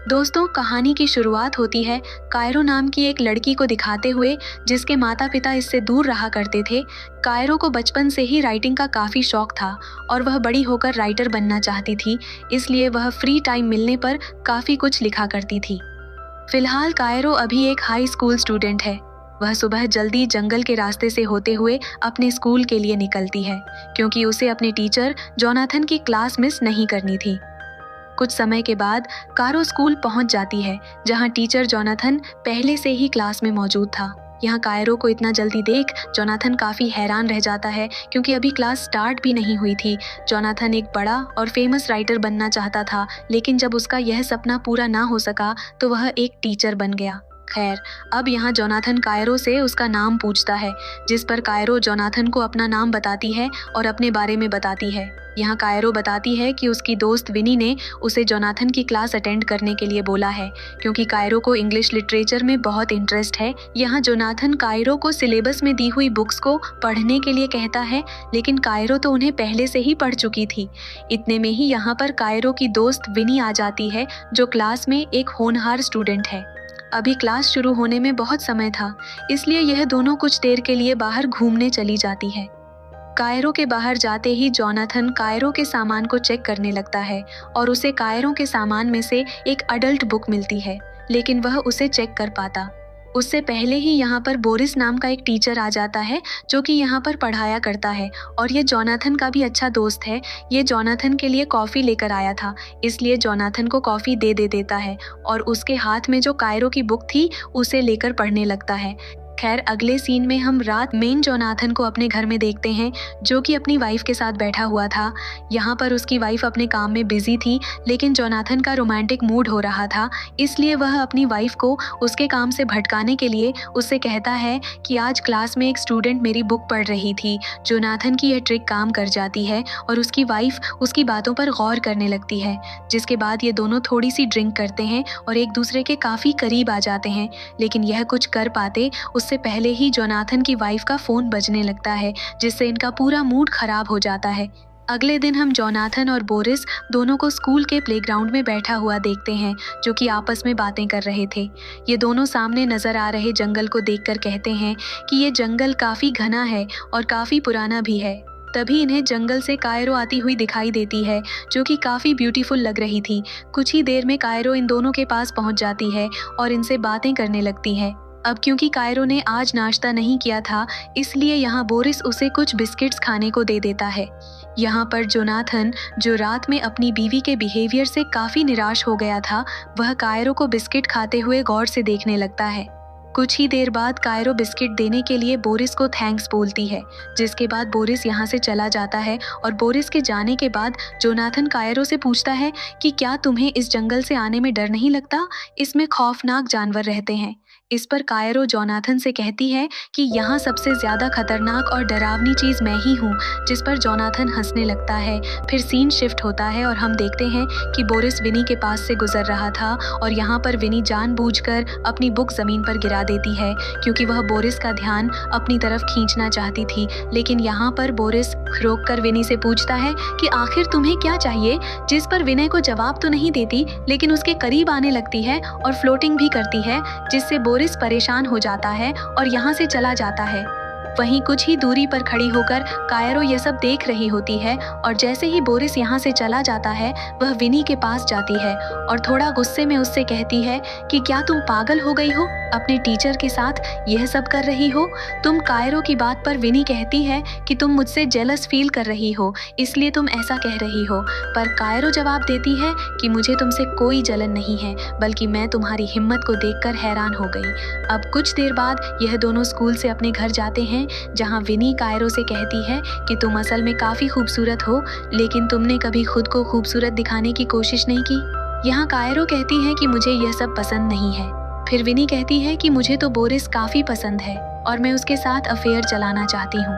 दोस्तों, कहानी की शुरुआत होती है कायरो नाम की एक लड़की को दिखाते हुए जिसके माता पिता इससे दूर रहा करते थे। कायरो को बचपन से ही राइटिंग का काफ़ी शौक था और वह बड़ी होकर राइटर बनना चाहती थी, इसलिए वह फ्री टाइम मिलने पर काफ़ी कुछ लिखा करती थी। फिलहाल कायरो अभी एक हाई स्कूल स्टूडेंट है। वह सुबह जल्दी जंगल के रास्ते से होते हुए अपने स्कूल के लिए निकलती है, क्योंकि उसे अपने टीचर जोनाथन की क्लास मिस नहीं करनी थी। कुछ समय के बाद कारो स्कूल पहुंच जाती है, जहां टीचर जोनाथन पहले से ही क्लास में मौजूद था। यहाँ कायरो को इतना जल्दी देख जोनाथन काफ़ी हैरान रह जाता है, क्योंकि अभी क्लास स्टार्ट भी नहीं हुई थी। जोनाथन एक बड़ा और फेमस राइटर बनना चाहता था, लेकिन जब उसका यह सपना पूरा ना हो सका तो वह एक टीचर बन गया। खैर, अब यहाँ जोनाथन कायरो से उसका नाम पूछता है, जिस पर कायरो जोनाथन को अपना नाम बताती है और अपने बारे में बताती है। यहाँ कायरो बताती है कि उसकी दोस्त विनी ने उसे जोनाथन की क्लास अटेंड करने के लिए बोला है, क्योंकि कायरो को इंग्लिश लिटरेचर में बहुत इंटरेस्ट है। यहाँ जोनाथन कायरो को सिलेबस में दी हुई बुक्स को पढ़ने के लिए कहता है, लेकिन कायरो तो उन्हें पहले से ही पढ़ चुकी थी। इतने में ही यहाँ पर कायरो की दोस्त विनी आ जाती है, जो क्लास में एक होनहार स्टूडेंट है। अभी क्लास शुरू होने में बहुत समय था, इसलिए यह दोनों कुछ देर के लिए बाहर घूमने चली जाती है। कायरो के बाहर जाते ही जोनाथन कायरो के सामान को चेक करने लगता है और उसे कायरो के सामान में से एक अडल्ट बुक मिलती है, लेकिन वह उसे चेक कर पाता। उससे पहले ही यहाँ पर बोरिस नाम का एक टीचर आ जाता है, जो कि यहाँ पर पढ़ाया करता है और ये जोनाथन का भी अच्छा दोस्त है। ये जोनाथन के लिए कॉफ़ी लेकर आया था, इसलिए जोनाथन को कॉफ़ी दे देता है और उसके हाथ में जो कायरो की बुक थी उसे लेकर पढ़ने लगता है। खैर, अगले सीन में हम रात मेन जोनाथन को अपने घर में देखते हैं, जो कि अपनी वाइफ के साथ बैठा हुआ था। यहाँ पर उसकी वाइफ अपने काम में बिजी थी, लेकिन जोनाथन का रोमांटिक मूड हो रहा था, इसलिए वह अपनी वाइफ को उसके काम से भटकाने के लिए उससे कहता है कि आज क्लास में एक स्टूडेंट मेरी बुक पढ़ रही थी। जोनाथन की यह ट्रिक काम कर जाती है और उसकी वाइफ उसकी बातों पर गौर करने लगती है, जिसके बाद ये दोनों थोड़ी सी ड्रिंक करते हैं और एक दूसरे के काफ़ी करीब आ जाते हैं। लेकिन यह कुछ कर पाते उससे पहले ही जोनाथन की वाइफ का फ़ोन बजने लगता है, जिससे इनका पूरा मूड खराब हो जाता है। अगले दिन हम जोनाथन और बोरिस दोनों को स्कूल के प्लेग्राउंड में बैठा हुआ देखते हैं, जो कि आपस में बातें कर रहे थे। ये दोनों सामने नज़र आ रहे जंगल को देखकर कहते हैं कि ये जंगल काफ़ी घना है और काफ़ी पुराना भी है। तभी इन्हें जंगल से कायरो आती हुई दिखाई देती है, जो कि काफ़ी ब्यूटीफुल लग रही थी। कुछ ही देर में कायरो इन दोनों के पास पहुंच जाती है और इनसे बातें करने लगती है। अब क्योंकि कायरो ने आज नाश्ता नहीं किया था, इसलिए यहाँ बोरिस उसे कुछ बिस्किट्स खाने को दे देता है। यहाँ पर जोनाथन, जो रात में अपनी बीवी के बिहेवियर से काफ़ी निराश हो गया था, वह कायरो को बिस्किट खाते हुए गौर से देखने लगता है। कुछ ही देर बाद कायरो बिस्किट देने के लिए बोरिस को थैंक्स बोलती है, जिसके बाद बोरिस यहाँ से चला जाता है। और बोरिस के जाने के बाद जोनाथन कायरो से पूछता है कि क्या तुम्हें इस जंगल से आने में डर नहीं लगता? इसमें खौफनाक जानवर रहते हैं। इस पर कायरो जोनाथन से कहती है कि यहाँ सबसे ज़्यादा खतरनाक और डरावनी चीज़ मैं ही हूँ, जिस पर जोनाथन हंसने लगता है। फिर सीन शिफ्ट होता है और हम देखते हैं कि बोरिस विनी के पास से गुजर रहा था और यहाँ पर विनी जानबूझकर अपनी बुक ज़मीन पर गिरा देती है, क्योंकि वह बोरिस का ध्यान अपनी तरफ खींचना चाहती थी। लेकिन यहाँ पर बोरिस रोककर विनी से पूछता है कि आखिर तुम्हें क्या चाहिए, जिस पर विनय को जवाब तो नहीं देती, लेकिन उसके करीब आने लगती है और फ्लोटिंग भी करती है, जिससे बोरिस परेशान हो जाता है और यहाँ से चला जाता है। वहीं कुछ ही दूरी पर खड़ी होकर कायरो ये सब देख रही होती है और जैसे ही बोरिस यहाँ से चला जाता है, वह विनी के पास जाती है और थोड़ा गुस्से में उससे कहती है कि क्या तुम पागल हो गई हो? अपने टीचर के साथ यह सब कर रही हो? तुम कायरो की बात पर विनी कहती है कि तुम मुझसे जेलस फील कर रही हो, इसलिए तुम ऐसा कह रही हो। पर कायरो जवाब देती है कि मुझे तुमसे कोई जलन नहीं है, बल्कि मैं तुम्हारी हिम्मत को देखकर हैरान हो गई। अब कुछ देर बाद यह दोनों स्कूल से अपने घर जाते हैं, जहाँ विनी कायरो से कहती है कि तुम असल में काफ़ी खूबसूरत हो, लेकिन तुमने कभी खुद को खूबसूरत दिखाने की कोशिश नहीं की। यहाँ कायरो कहती है कि मुझे यह सब पसंद नहीं है। फिर विनी कहती है कि मुझे तो बोरिस काफ़ी पसंद है और मैं उसके साथ अफेयर चलाना चाहती हूँ।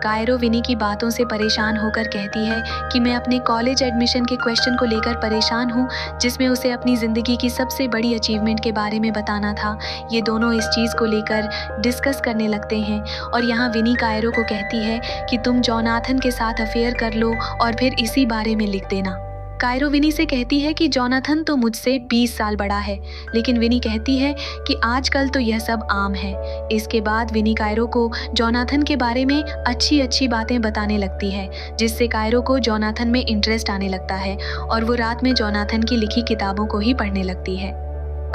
कायरो विनी की बातों से परेशान होकर कहती है कि मैं अपने कॉलेज एडमिशन के क्वेश्चन को लेकर परेशान हूँ, जिसमें उसे अपनी ज़िंदगी की सबसे बड़ी अचीवमेंट के बारे में बताना था। ये दोनों इस चीज़ को लेकर डिस्कस करने लगते हैं और यहाँ विनी कायरो को कहती है कि तुम जोनाथन के साथ अफेयर कर लो और फिर इसी बारे में लिख देना। कायरो विनी से कहती है कि जोनाथन तो मुझसे 20 साल बड़ा है, लेकिन विनी कहती है कि आजकल तो यह सब आम है। इसके बाद विनी कायरो को जोनाथन के बारे में अच्छी अच्छी बातें बताने लगती है, जिससे कायरो को जोनाथन में इंटरेस्ट आने लगता है और वो रात में जोनाथन की लिखी किताबों को ही पढ़ने लगती है।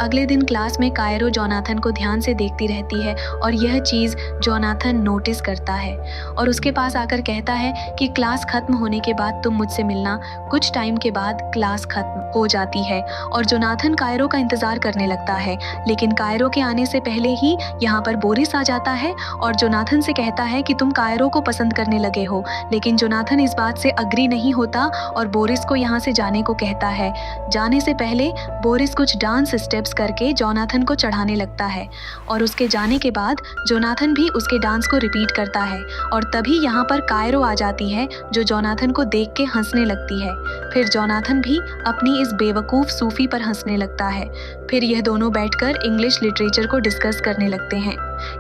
अगले दिन क्लास में कायरो जोनाथन को ध्यान से देखती रहती है और यह चीज़ जोनाथन नोटिस करता है और उसके पास आकर कहता है कि क्लास खत्म होने के बाद तुम मुझसे मिलना। कुछ टाइम के बाद क्लास खत्म हो जाती है और जोनाथन कायरो का इंतज़ार करने लगता है, लेकिन कायरो के आने से पहले ही यहाँ पर बोरिस आ जाता है और जोनाथन से कहता है कि तुम कायरो को पसंद करने लगे हो। लेकिन जोनाथन इस बात से अग्री नहीं होता और बोरिस को यहाँ से जाने को कहता है। जाने से पहले बोरिस कुछ डांस स्टेप्स करके जोनाथन को चढ़ाने लगता है और उसके जाने के बाद जोनाथन भी उसके डांस को रिपीट करता है और तभी यहाँ पर कायरो आ जाती है, जो जोनाथन को देख के हंसने लगती है। फिर जोनाथन भी अपनी इस बेवकूफ़ सूफी पर हंसने लगता है। फिर यह दोनों बैठकर इंग्लिश लिटरेचर को डिस्कस करने लगते हैं।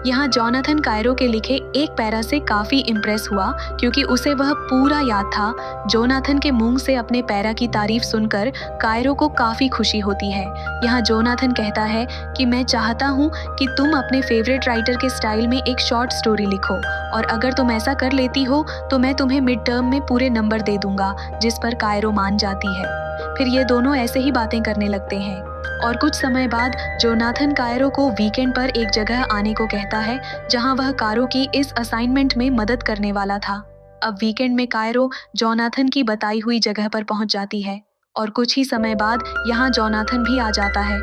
यहाँ जोनाथन कायरो के लिखे एक पैरा से काफ़ी इम्प्रेस हुआ, क्योंकि उसे वह पूरा याद था। जोनाथन के मुंह से अपने पैरा की तारीफ सुनकर कायरो को काफ़ी खुशी होती है। यहाँ जोनाथन कहता है कि मैं चाहता हूँ कि तुम अपने फेवरेट राइटर के स्टाइल में एक शॉर्ट स्टोरी लिखो और अगर तुम ऐसा कर लेती हो तो मैं तुम्हें मिड टर्म में पूरे नंबर दे दूंगा, जिस पर कायरो मान जाती है। फिर ये दोनों ऐसे ही बातें करने लगते हैं और कुछ समय बाद जोनाथन कायरो को वीकेंड पर एक जगह आने को कहता है, जहां वह कायरो की इस असाइनमेंट में मदद करने वाला था। अब वीकेंड में कायरो जोनाथन की बताई हुई जगह पर पहुंच जाती है और कुछ ही समय बाद यहाँ जोनाथन भी आ जाता है।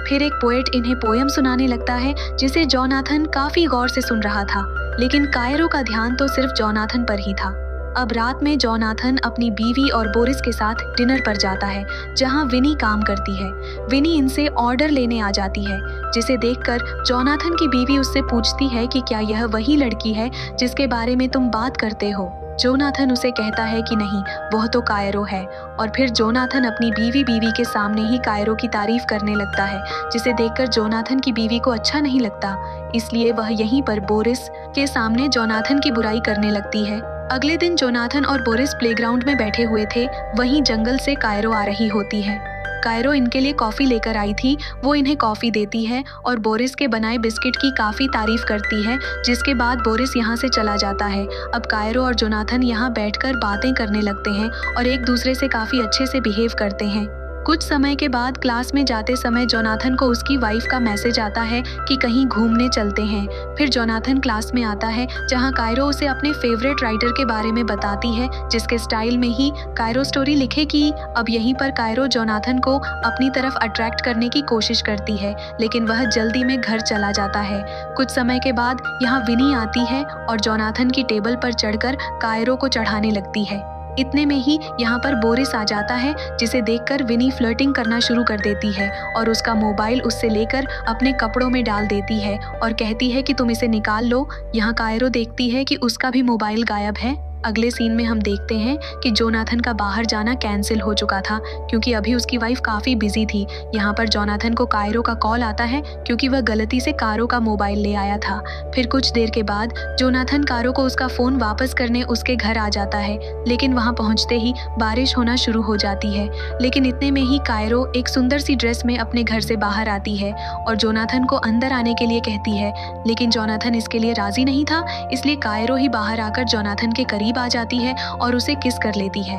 फिर एक पोएट इन्हें पोयम सुनाने लगता है, जिसे जोनाथन काफ़ी गौर से सुन रहा था, लेकिन कायरो का ध्यान तो सिर्फ जोनाथन पर ही था। अब रात में जोनाथन अपनी बीवी और बोरिस के साथ डिनर पर जाता है, जहां विनी काम करती है। विनी इनसे ऑर्डर लेने आ जाती है, जिसे देखकर जोनाथन की बीवी उससे पूछती है कि क्या यह वही लड़की है जिसके बारे में तुम बात करते हो। जोनाथन उसे कहता है कि नहीं, वह तो कायरो है। और फिर जोनाथन अपनी बीवी के सामने ही कायरो की तारीफ करने लगता है, जिसे देखकर जोनाथन की बीवी को अच्छा नहीं लगता, इसलिए वह यहीं पर बोरिस के सामने जोनाथन की बुराई करने लगती है। अगले दिन जोनाथन और बोरिस प्लेग्राउंड में बैठे हुए थे, वहीं जंगल से कायरो आ रही होती है। कायरो इनके लिए कॉफ़ी लेकर आई थी, वो इन्हें कॉफ़ी देती है और बोरिस के बनाए बिस्किट की काफ़ी तारीफ करती है, जिसके बाद बोरिस यहाँ से चला जाता है। अब कायरो और जोनाथन यहाँ बैठकर बातें करने लगते हैं और एक दूसरे से काफ़ी अच्छे से बिहेव करते हैं। कुछ समय के बाद क्लास में जाते समय जोनाथन को उसकी वाइफ का मैसेज आता है कि कहीं घूमने चलते हैं। फिर जोनाथन क्लास में आता है, जहां कायरो उसे अपने फेवरेट राइटर के बारे में बताती है, जिसके स्टाइल में ही कायरो स्टोरी लिखेगी। अब यहीं पर कायरो जोनाथन को अपनी तरफ अट्रैक्ट करने की कोशिश करती है, लेकिन वह जल्दी में घर चला जाता है। कुछ समय के बाद यहाँ विनी आती है और जोनाथन की टेबल पर चढ़कर कायरो को चढ़ाने लगती है। इतने में ही यहाँ पर बोरिस आ जाता है, जिसे देखकर विनी फ्लर्टिंग करना शुरू कर देती है और उसका मोबाइल उससे लेकर अपने कपड़ों में डाल देती है और कहती है कि तुम इसे निकाल लो। यहाँ कायरो देखती है कि उसका भी मोबाइल गायब है। अगले सीन में हम देखते हैं कि जोनाथन का बाहर जाना कैंसिल हो चुका था, क्योंकि अभी उसकी वाइफ काफ़ी बिजी थी। यहाँ पर जोनाथन को कायरो का कॉल आता है, क्योंकि वह गलती से कारो का मोबाइल ले आया था। फिर कुछ देर के बाद जोनाथन कारो को उसका फ़ोन वापस करने उसके घर आ जाता है, लेकिन वहाँ पहुँचते ही बारिश होना शुरू हो जाती है। लेकिन इतने में ही कायरो एक सुंदर सी ड्रेस में अपने घर से बाहर आती है और जोनाथन को अंदर आने के लिए कहती है, लेकिन जोनाथन इसके लिए राज़ी नहीं था, इसलिए कायरो ही बाहर आकर जोनाथन के करीब आ जाती है और उसे किस कर लेती है।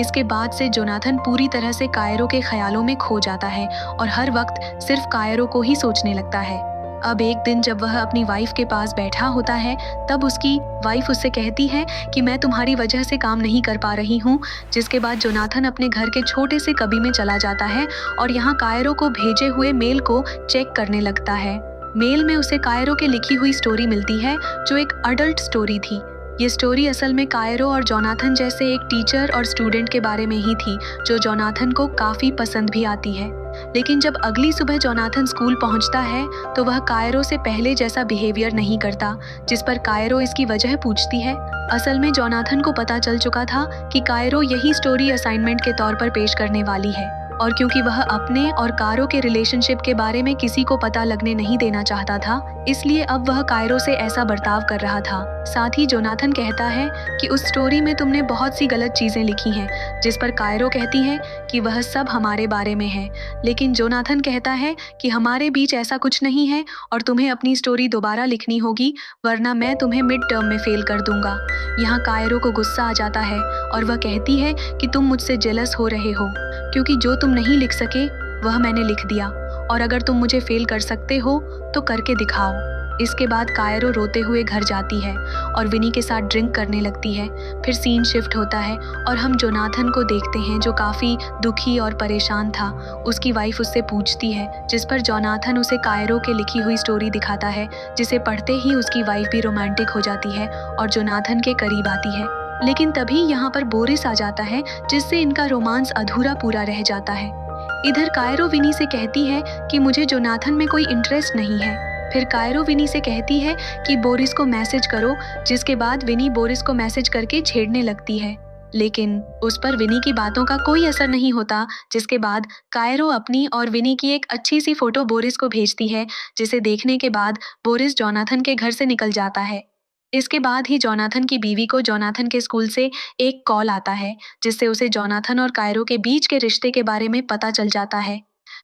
इसके बाद से जोनाथन पूरी तरह से कायरो के ख्यालों में खो जाता है और हर वक्त सिर्फ कायरो को ही सोचने लगता है। अब एक दिन जब वह अपनी वाइफ के पास बैठा होता है, तब उसकी वाइफ उससे कहती है कि मैं तुम्हारी वजह से काम नहीं कर पा रही हूँ। जिसके बाद जोनाथन अपने घर के छोटे से कबी में चला जाता है और यहाँ कायरो को भेजे हुए मेल को चेक करने लगता है। मेल में उसे कायरो के लिखी हुई स्टोरी मिलती है, जो एक अडल्ट स्टोरी थी। ये स्टोरी असल में कायरो और जोनाथन जैसे एक टीचर और स्टूडेंट के बारे में ही थी, जो जोनाथन को काफ़ी पसंद भी आती है। लेकिन जब अगली सुबह जोनाथन स्कूल पहुंचता है, तो वह कायरो से पहले जैसा बिहेवियर नहीं करता, जिस पर कायरो इसकी वजह पूछती है। असल में जोनाथन को पता चल चुका था कि कायरो यही स्टोरी असाइनमेंट के तौर पर पेश करने वाली है। और क्योंकि वह अपने और कायरो के रिलेशनशिप के बारे में किसी को पता लगने नहीं देना चाहता था, इसलिए अब वह कायरो से ऐसा बर्ताव कर रहा था। साथ ही जोनाथन कहता है कि उस स्टोरी में तुमने बहुत सी गलत चीजें लिखी हैं, जिस पर कायरो कहती है कि वह सब हमारे बारे में है। लेकिन जोनाथन कहता है कि हमारे बीच ऐसा कुछ नहीं है और तुम्हें अपनी स्टोरी दोबारा लिखनी होगी, वरना मैं तुम्हें मिड टर्म में फेल कर दूंगा। यहाँ कायरो को गुस्सा आ जाता है और वह कहती है कि तुम मुझसे जेलस हो रहे हो, क्योंकि जो तुम नहीं लिख सके वह मैंने लिख दिया, और अगर तुम मुझे फेल कर सकते हो तो करके दिखाओ। इसके बाद कायरो रोते हुए घर जाती है और विनी के साथ ड्रिंक करने लगती है। फिर सीन शिफ्ट होता है और हम जोनाथन को देखते हैं, जो काफ़ी दुखी और परेशान था। उसकी वाइफ उससे पूछती है, जिस पर जोनाथन उसे कायरो के लिखी हुई स्टोरी दिखाता है, जिसे पढ़ते ही उसकी वाइफ भी रोमांटिक हो जाती है और जोनाथन के करीब आती है। लेकिन तभी यहाँ पर बोरिस आ जाता है, जिससे इनका रोमांस अधूरा पूरा रह जाता है। इधर कायरो विनी से कहती है कि मुझे जोनाथन में कोई इंटरेस्ट नहीं है। फिर कायरो विनी से कहती है कि बोरिस को मैसेज करो, जिसके बाद विनी बोरिस को मैसेज करके छेड़ने लगती है। लेकिन उस पर विनी की बातों का कोई असर नहीं होता, जिसके बाद कायरो अपनी और विनी की एक अच्छी सी फोटो बोरिस को भेजती है, जिसे देखने के बाद बोरिस जोनाथन के घर से निकल जाता है। इसके बाद ही जोनाथन की बीवी को जोनाथन के स्कूल से एक कॉल आता है, जिससे उसे जोनाथन और कायरो के बीच के रिश्ते के बारे में पता चल जाता है।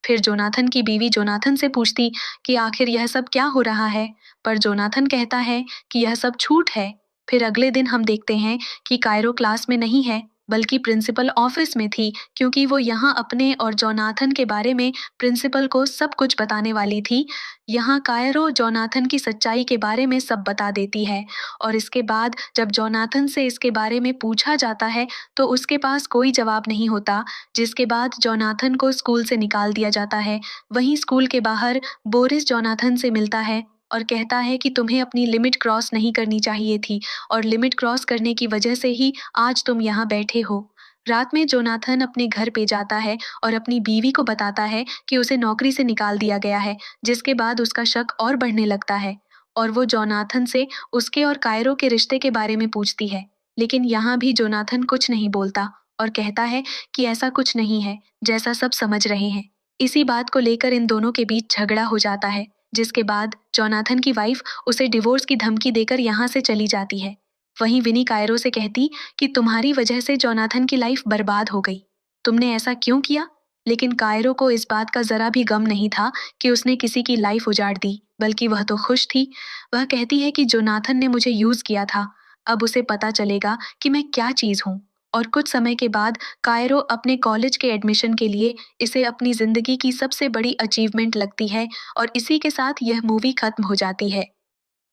फिर जोनाथन की बीवी जोनाथन से पूछती कि आखिर यह सब क्या हो रहा है, पर जोनाथन कहता है कि यह सब झूठ है। फिर अगले दिन हम देखते हैं कि कायरो क्लास में नहीं है, बल्कि प्रिंसिपल ऑफिस में थी, क्योंकि वो यहाँ अपने और जोनाथन के बारे में प्रिंसिपल को सब कुछ बताने वाली थी। यहाँ कायरो जोनाथन की सच्चाई के बारे में सब बता देती है, और इसके बाद जब जोनाथन से इसके बारे में पूछा जाता है तो उसके पास कोई जवाब नहीं होता, जिसके बाद जोनाथन को स्कूल से निकाल दिया जाता है। वहीं स्कूल के बाहर बोरिस जोनाथन से मिलता है और कहता है कि तुम्हें अपनी लिमिट क्रॉस नहीं करनी चाहिए थी, और लिमिट क्रॉस करने की वजह से ही आज तुम यहाँ बैठे हो। रात में जोनाथन अपने घर पे जाता है और अपनी बीवी को बताता है कि उसे नौकरी से निकाल दिया गया है, जिसके बाद उसका शक और बढ़ने लगता है और वो जोनाथन से उसके और कायरो के रिश्ते के बारे में पूछती है। लेकिन यहाँ भी जोनाथन कुछ नहीं बोलता और कहता है कि ऐसा कुछ नहीं है, जैसा सब समझ रहे हैं। इसी बात को लेकर इन दोनों के बीच झगड़ा हो जाता है, जिसके बाद जोनाथन की वाइफ उसे डिवोर्स की धमकी देकर यहाँ से चली जाती है। वहीं विनी कायरो से कहती कि तुम्हारी वजह से जोनाथन की लाइफ बर्बाद हो गई, तुमने ऐसा क्यों किया? लेकिन कायरो को इस बात का जरा भी गम नहीं था कि उसने किसी की लाइफ उजाड़ दी, बल्कि वह तो खुश थी। वह कहती है कि जोनाथन ने मुझे यूज किया था, अब उसे पता चलेगा कि मैं क्या चीज हूँ। और कुछ समय के बाद कायरो अपने कॉलेज के एडमिशन के लिए इसे अपनी जिंदगी की सबसे बड़ी अचीवमेंट लगती है, और इसी के साथ यह मूवी खत्म हो जाती है।